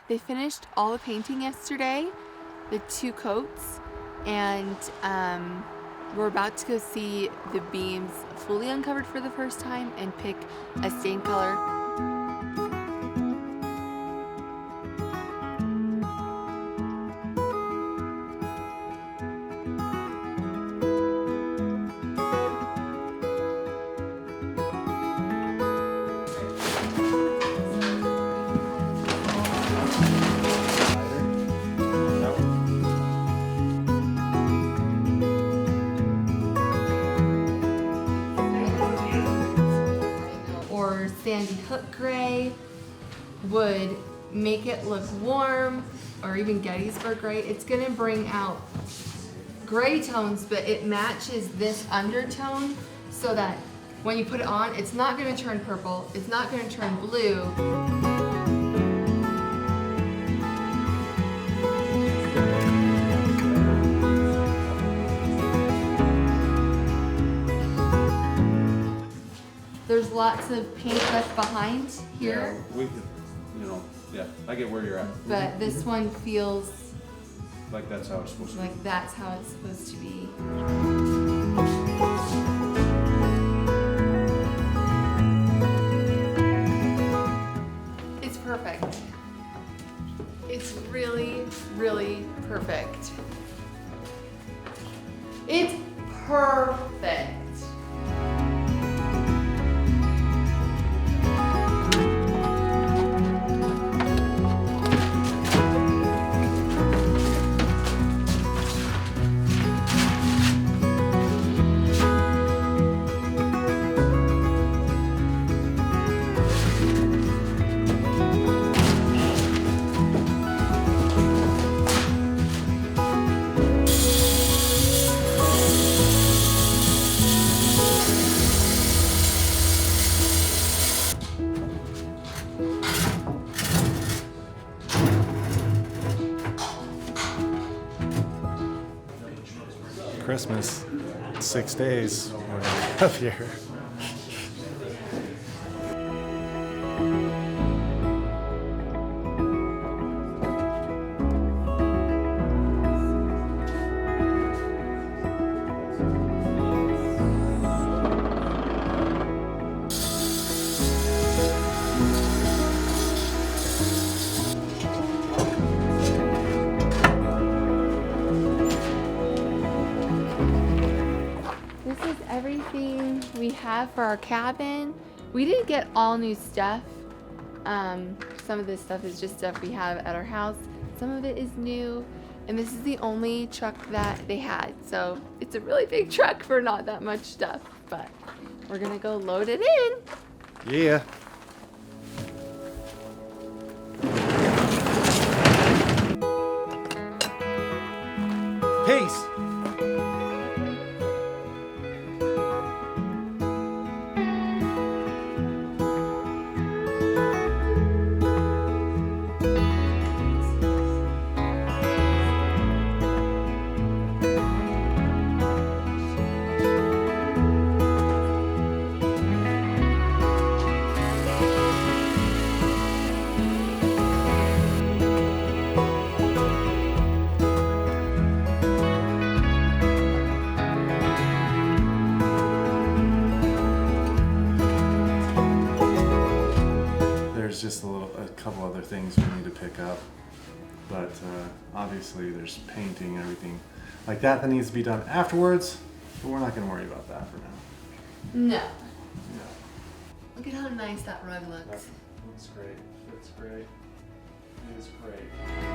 They finished all the painting yesterday, the 2 coats, and we're about to go see the beams fully uncovered for the first time and pick a stain color. Or sandy hook gray would make it look warm, or even Gettysburg gray. It's gonna bring out gray tones, but it matches this undertone so that when you put it on, it's not gonna turn purple, it's not gonna turn blue. There's lots of paint left behind here. Yeah, we could, yeah, I get where you're at. But this one feels like that's how it's supposed to be. like that's how it's supposed to be. It's perfect. It's really, really perfect. It's perfect. Christmas, 6 days we're up here. Everything we have for our cabin. We didn't get all new stuff. Some of this stuff is just stuff we have at our house. Some of it is new, and this is the only truck that they had. So it's a really big truck for not that much stuff, but we're gonna go load it in. Yeah. Peace. There's just a couple other things we need to pick up, but obviously there's painting and everything like that needs to be done afterwards, but we're not going to worry about that for now. No. Yeah. Look at how nice that rug looks. That looks great. It's great. It is great.